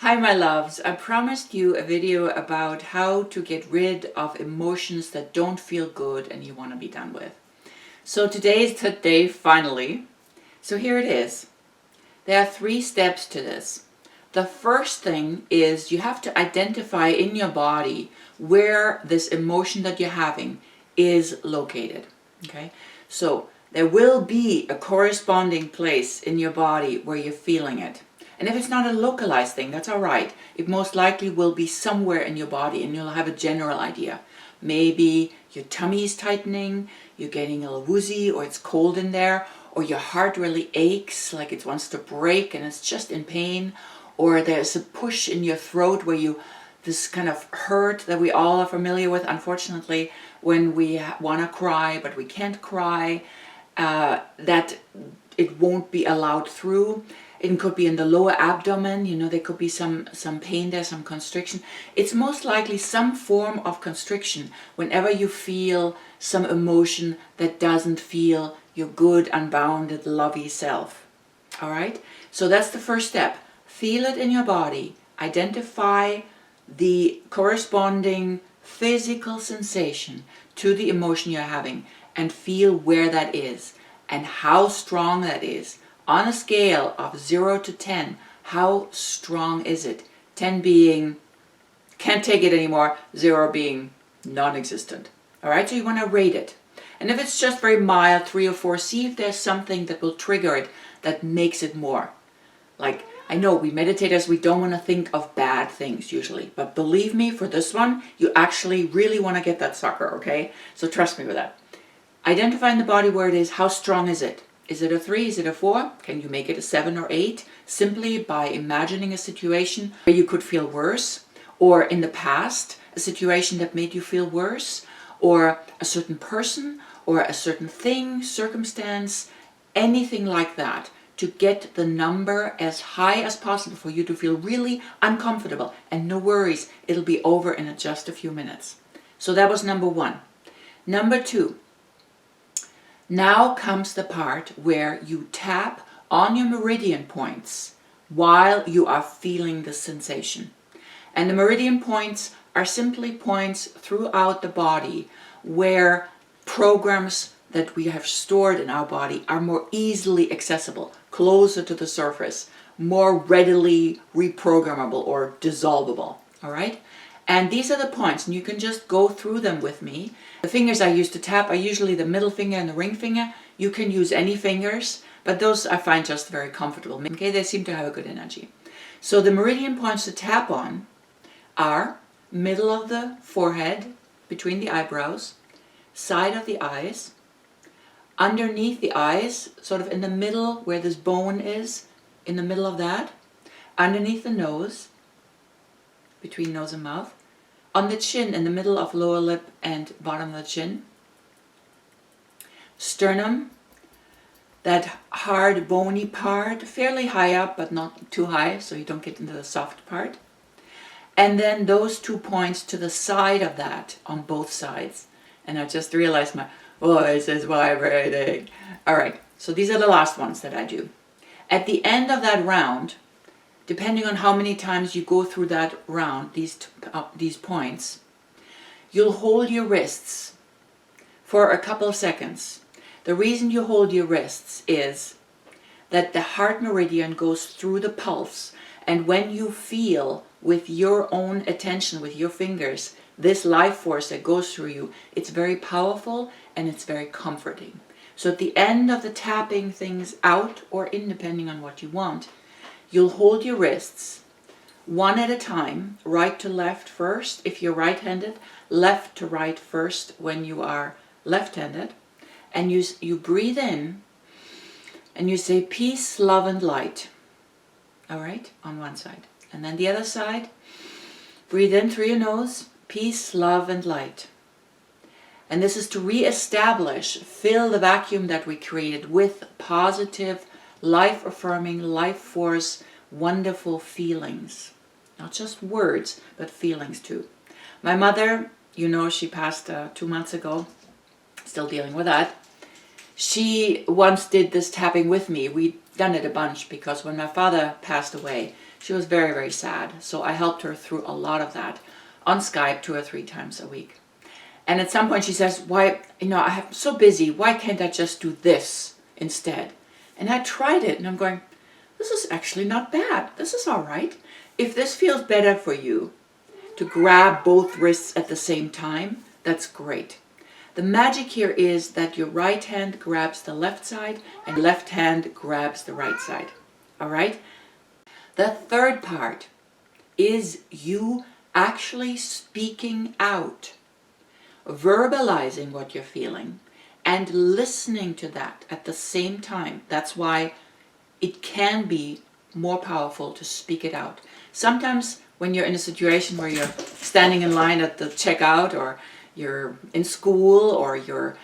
Hi my loves, I promised you a video about how to get rid of emotions that don't feel good and you want to be done with. So today is the day finally. So here it is. There are 3 steps to this. The first thing is you have to identify in your body where this emotion that you're having is located. Okay? So there will be a corresponding place in your body where you're feeling it. And if it's not a localized thing, that's all right. It most likely will be somewhere in your body and you'll have a general idea. Maybe your tummy is tightening, you're getting a little woozy, or it's cold in there, or your heart really aches like it wants to break and it's just in pain, or there's a push in your throat where this kind of hurt that we all are familiar with, unfortunately, when we want to cry but we can't cry, that it won't be allowed through. It could be in the lower abdomen, there could be some pain there, some constriction. It's most likely some form of constriction whenever you feel some emotion that doesn't feel your good, unbounded, lovey self. All right? So that's the first step. Feel it in your body. Identify the corresponding physical sensation to the emotion you're having and feel where that is and how strong that is. On a scale of 0 to 10, how strong is it? 10 being, can't take it anymore, 0 being non-existent. All right, so you want to rate it. And if it's just very mild, 3 or 4, see if there's something that will trigger it that makes it more. Like, I know we meditators, we don't want to think of bad things usually. But believe me, for this one, you actually really want to get that sucker, okay? So trust me with that. Identify in the body where it is, how strong is it? Is it a 3? Is it a 4? Can you make it a 7 or 8? Simply by imagining a situation where you could feel worse, or in the past, a situation that made you feel worse, or a certain person, or a certain thing, circumstance, anything like that, to get the number as high as possible for you to feel really uncomfortable. And no worries, it'll be over in just a few minutes. So that was number 1. Number 2. Now comes the part where you tap on your meridian points while you are feeling the sensation. And the meridian points are simply points throughout the body where programs that we have stored in our body are more easily accessible, closer to the surface, more readily reprogrammable or dissolvable. All right? And these are the points, and you can just go through them with me. The fingers I use to tap are usually the middle finger and the ring finger. You can use any fingers, but those I find just very comfortable. Okay, they seem to have a good energy. So the meridian points to tap on are middle of the forehead, between the eyebrows, side of the eyes, underneath the eyes, sort of in the middle where this bone is, in the middle of that, underneath the nose, between nose and mouth, on the chin, in the middle of lower lip and bottom of the chin, sternum, that hard bony part, fairly high up but not too high so you don't get into the soft part, and then those 2 points to the side of that on both sides. And I just realized my voice is vibrating. Alright, so these are the last ones that I do. At the end of that round, depending on how many times you go through that round, these points, you'll hold your wrists for a couple of seconds. The reason you hold your wrists is that the heart meridian goes through the pulse, and when you feel with your own attention, with your fingers, this life force that goes through you, it's very powerful and it's very comforting. So at the end of the tapping things out or in, depending on what you want, you'll hold your wrists one at a time, right to left first if you're right-handed, left to right first when you are left-handed, and you breathe in and you say peace, love and light. All right, on one side. And then the other side, breathe in through your nose, peace, love and light. And this is to re-establish, fill the vacuum that we created with positive, life-affirming, life force, wonderful feelings. Not just words, but feelings too. My mother, she passed 2 months ago, still dealing with that. She once did this tapping with me. We'd done it a bunch because when my father passed away, She was very, very sad. So I helped her through a lot of that on Skype 2 or 3 times a week. And at some point she says, why, I'm so busy. Why can't I just do this instead? And I tried it and I'm going, this is actually not bad. This is all right. If this feels better for you to grab both wrists at the same time, that's great. The magic here is that your right hand grabs the left side and your left hand grabs the right side. All right? The third part is you actually speaking out, verbalizing what you're feeling, and listening to that at the same time. That's why it can be more powerful to speak it out. Sometimes when you're in a situation where you're standing in line at the checkout, or you're in school, or you're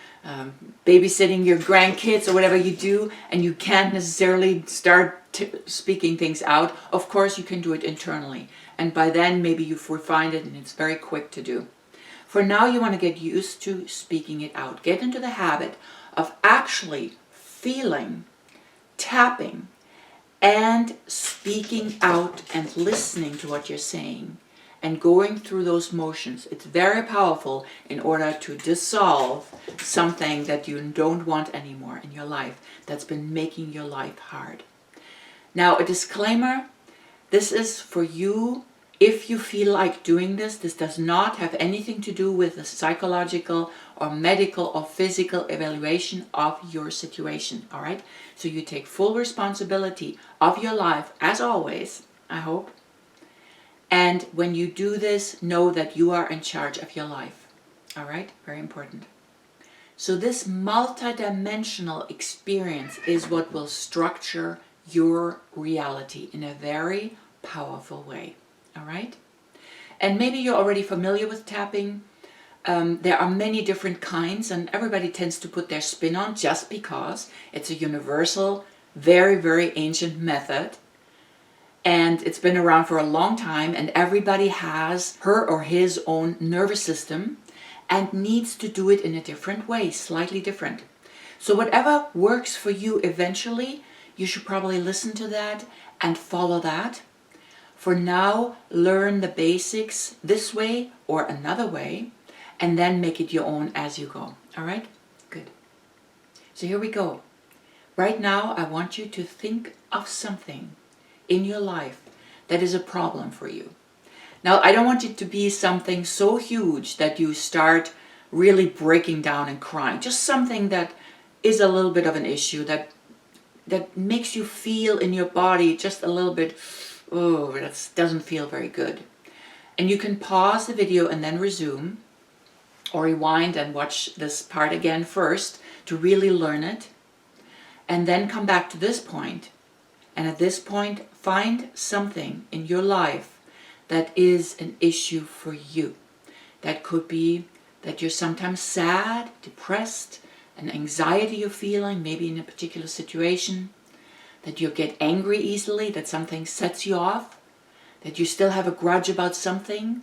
babysitting your grandkids, or whatever you do, and you can't necessarily start speaking things out, of course you can do it internally. And by then maybe you've refined it and it's very quick to do. For now, you want to get used to speaking it out. Get into the habit of actually feeling, tapping, and speaking out and listening to what you're saying and going through those motions. It's very powerful in order to dissolve something that you don't want anymore in your life that's been making your life hard. Now, a disclaimer, this is for you if you feel like doing this. This does not have anything to do with the psychological or medical or physical evaluation of your situation, all right? So you take full responsibility of your life, as always, I hope. And when you do this, know that you are in charge of your life, all right? Very important. So this multidimensional experience is what will structure your reality in a very powerful way. All right? And maybe you're already familiar with tapping. There are many different kinds, and everybody tends to put their spin on just because it's a universal, very, very ancient method. And it's been around for a long time, and everybody has her or his own nervous system and needs to do it in a different way, slightly different. So whatever works for you eventually, you should probably listen to that and follow that. For now, learn the basics this way or another way, and then make it your own as you go. All right? Good. So here we go. Right now, I want you to think of something in your life that is a problem for you. Now, I don't want it to be something so huge that you start really breaking down and crying. Just something that is a little bit of an issue, that makes you feel in your body just a little bit, oh, that doesn't feel very good. And you can pause the video and then resume, or rewind and watch this part again first to really learn it. And then come back to this point. And at this point, find something in your life that is an issue for you. That could be that you're sometimes sad, depressed, an anxiety you're feeling, maybe in a particular situation, that you get angry easily, that something sets you off, that you still have a grudge about something,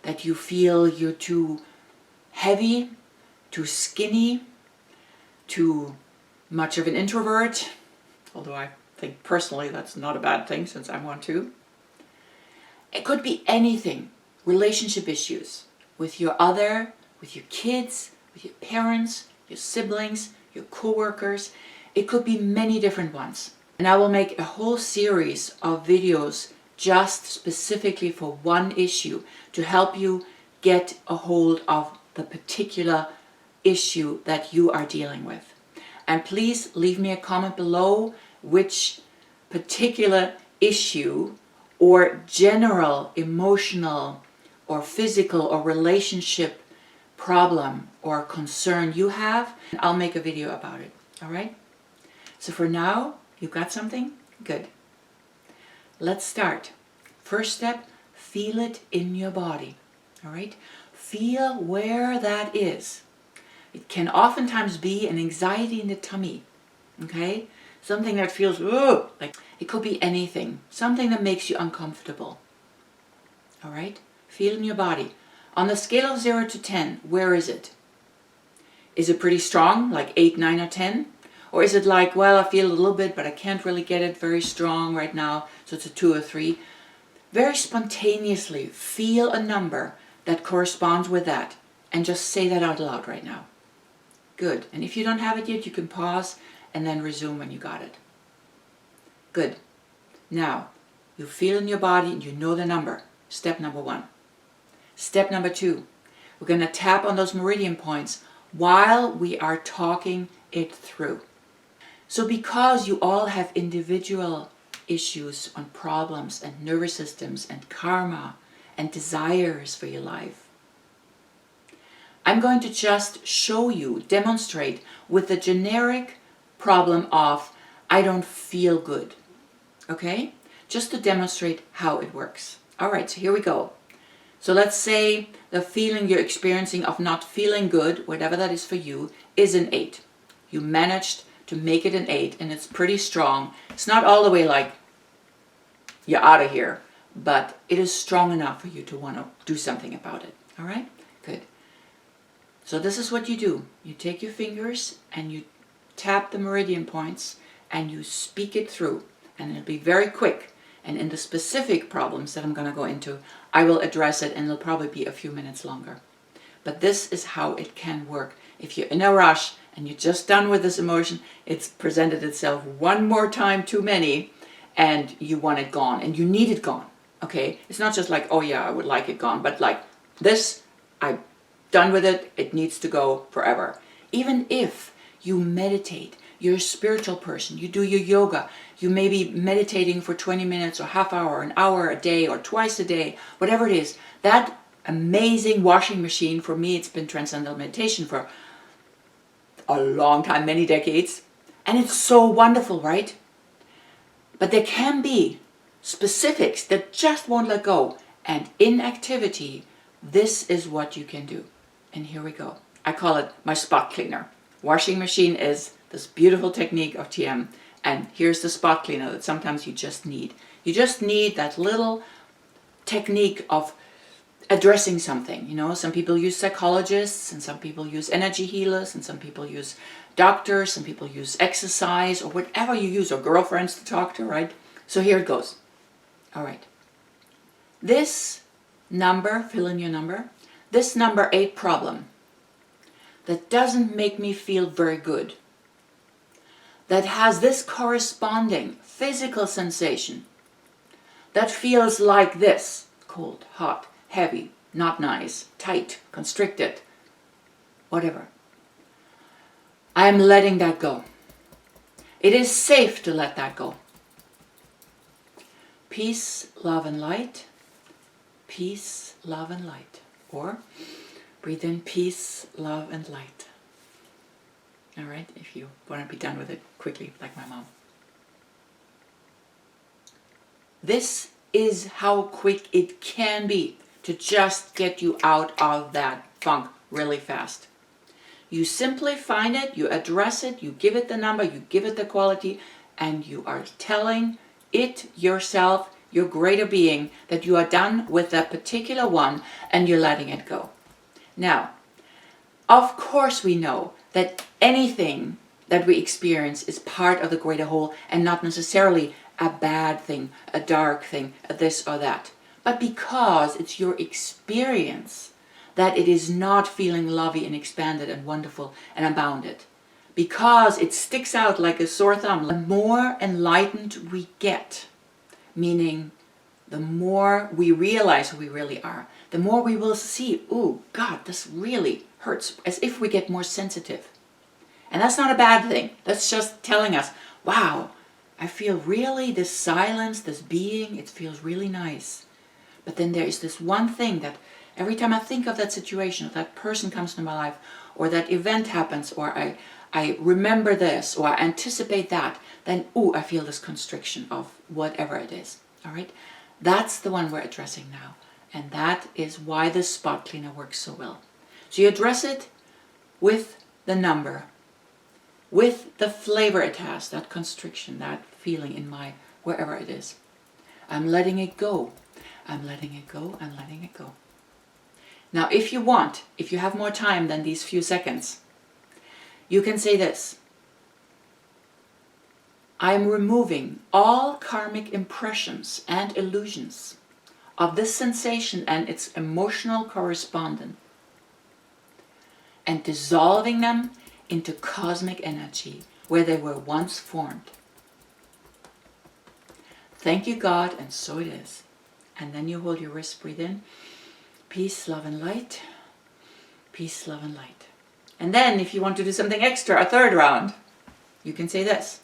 that you feel you're too heavy, too skinny, too much of an introvert, although I think personally that's not a bad thing since I'm one too. It could be anything, relationship issues with your kids, with your parents, your siblings, your co-workers. It could be many different ones. And I will make a whole series of videos just specifically for one issue to help you get a hold of the particular issue that you are dealing with. And please leave me a comment below which particular issue or general emotional or physical or relationship problem or concern you have, and I'll make a video about it. All right? So for now, you got something? Good. Let's start. First step, feel it in your body. All right? Feel where that is. It can oftentimes be an anxiety in the tummy. Okay? Something that feels, ugh, like it could be anything. Something that makes you uncomfortable. All right? Feel in your body. On the scale of 0 to 10, where is it? Is it pretty strong, like 8, 9, or 10? Or is it like, well, I feel a little bit, but I can't really get it very strong right now, so it's a 2 or 3. Very spontaneously feel a number that corresponds with that and just say that out loud right now. Good. And if you don't have it yet, you can pause and then resume when you got it. Good. Now, you feel in your body and you know the number. Step number 1. Step number 2. We're going to tap on those meridian points while we are talking it through. So because you all have individual issues on problems and nervous systems and karma and desires for your life, I'm going to just show you, demonstrate with the generic problem of I don't feel good. Okay? Just to demonstrate how it works. All right, so here we go. So let's say the feeling you're experiencing of not feeling good, whatever that is for you, is an 8. You managed to make it an 8 and it's pretty strong. It's not all the way like you're out of here, but it is strong enough for you to want to do something about it. All right? Good. So this is what you do. You take your fingers and you tap the meridian points and you speak it through. And it'll be very quick. And in the specific problems that I'm going to go into, I will address it and it'll probably be a few minutes longer. But this is how it can work. If you're in a rush and you're just done with this emotion, it's presented itself one more time too many and you want it gone and you need it gone. Okay? It's not just like, oh yeah, I would like it gone, but like this, I'm done with it, it needs to go forever. Even if you meditate, you're a spiritual person, you do your yoga, you may be meditating for 20 minutes or half hour, an hour a day or twice a day, whatever it is, that amazing washing machine, for me it's been Transcendental Meditation for a long time, many decades, and it's so wonderful, right? But there can be specifics that just won't let go, and in activity, this is what you can do. And here we go. I call it my spot cleaner. Washing machine is this beautiful technique of TM, and here's the spot cleaner that sometimes you just need. You just need that little technique of addressing something. You know, some people use psychologists, and some people use energy healers, and some people use doctors, some people use exercise, or whatever you use, or girlfriends to talk to, right? So here it goes. All right. This number, fill in your number, this number 8 problem that doesn't make me feel very good, that has this corresponding physical sensation that feels like this: cold, hot, heavy, not nice, tight, constricted, whatever. I am letting that go. It is safe to let that go. Peace, love, and light. Peace, love, and light. Or breathe in peace, love, and light. All right, if you want to be done with it quickly, like my mom. This is how quick it can be to just get you out of that funk really fast. You simply find it, you address it, you give it the number, you give it the quality, and you are telling it yourself, your greater being, that you are done with that particular one and you're letting it go. Now, of course we know that anything that we experience is part of the greater whole and not necessarily a bad thing, a dark thing, a this or that. But because it's your experience that it is not feeling lovey and expanded and wonderful and unbounded, because it sticks out like a sore thumb, the more enlightened we get, meaning the more we realize who we really are, the more we will see, oh God, this really hurts, as if we get more sensitive. And that's not a bad thing. That's just telling us, wow, I feel really this silence, this being, it feels really nice. But then there is this one thing that every time I think of that situation, or that person comes into my life, or that event happens, or I remember this, or I anticipate that, then, ooh, I feel this constriction of whatever it is. All right? That's the one we're addressing now. And that is why this spot cleaner works so well. So you address it with the number, with the flavor it has, that constriction, that feeling in my, wherever it is. I'm letting it go. I'm letting it go. I'm letting it go. Now, if you want, if you have more time than these few seconds, you can say this: I am removing all karmic impressions and illusions of this sensation and its emotional correspondent, and dissolving them into cosmic energy where they were once formed. Thank you, God, and so it is. And then you hold your wrist, breathe in. Peace, love, and light. Peace, love, and light. And then if you want to do something extra, a third round, you can say this.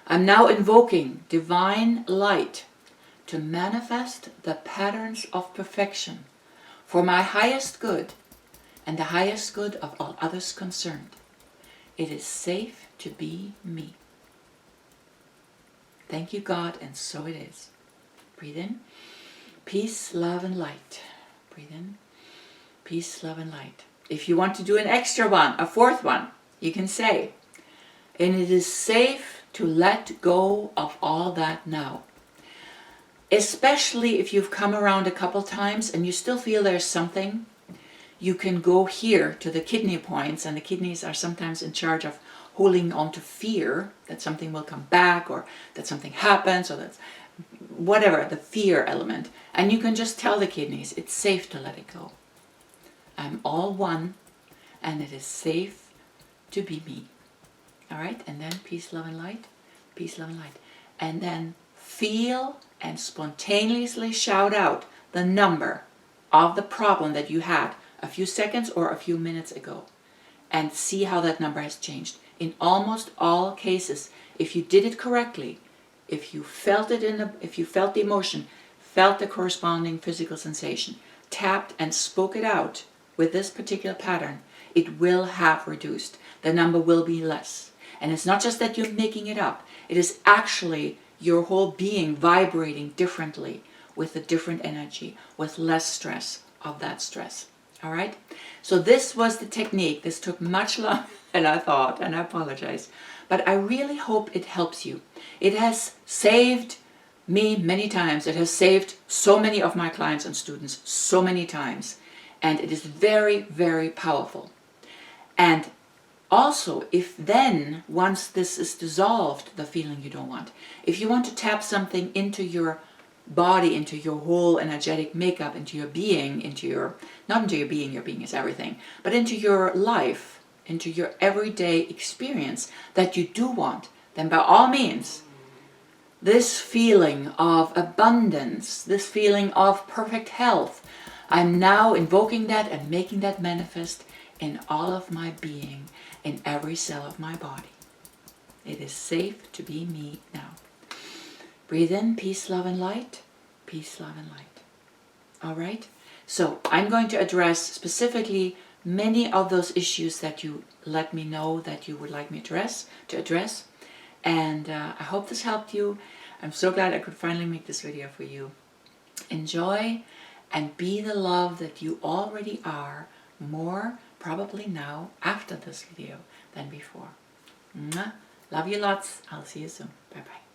I'm now invoking divine light to manifest the patterns of perfection for my highest good and the highest good of all others concerned. It is safe to be me. Thank you, God, and so it is. Breathe in. Peace, love, and light. Breathe in. Peace, love, and light. If you want to do an extra one, a fourth one, you can say, and it is safe to let go of all that now. Especially if you've come around a couple times and you still feel there's something, you can go here to the kidney points, and the kidneys are sometimes in charge of holding on to fear that something will come back or that something happens or that's whatever, the fear element. And you can just tell the kidneys, it's safe to let it go. I'm all one, and it is safe to be me. All right, and then peace, love, and light. Peace, love, and light. And then feel and spontaneously shout out the number of the problem that you had a few seconds or a few minutes ago, and see how that number has changed. In almost all cases, if you did it correctly, if you felt it if you felt the emotion, felt the corresponding physical sensation, tapped and spoke it out with this particular pattern, it will have reduced. The number will be less. And it's not just that you're making it up, it is actually your whole being vibrating differently with a different energy, with less stress of that stress. All right? So this was the technique. This took much longer than I thought, and I apologize. But I really hope it helps you. It has saved me many times. It has saved so many of my clients and students so many times. And it is very, very powerful. And also, if then, once this is dissolved, the feeling you don't want, if you want to tap something into your body, into your whole energetic makeup, into your being, not into your being is everything, but into your life, into your everyday experience that you do want, then by all means, this feeling of abundance, this feeling of perfect health, I'm now invoking that and making that manifest in all of my being, in every cell of my body. It is safe to be me now. Breathe in, peace, love, and light. Peace, love, and light. All right? So I'm going to address specifically many of those issues that you let me know that you would like me to address. And I hope this helped you. I'm so glad I could finally make this video for you. Enjoy and be the love that you already are, more probably now after this video than before. Mwah. Love you lots. I'll see you soon. Bye-bye.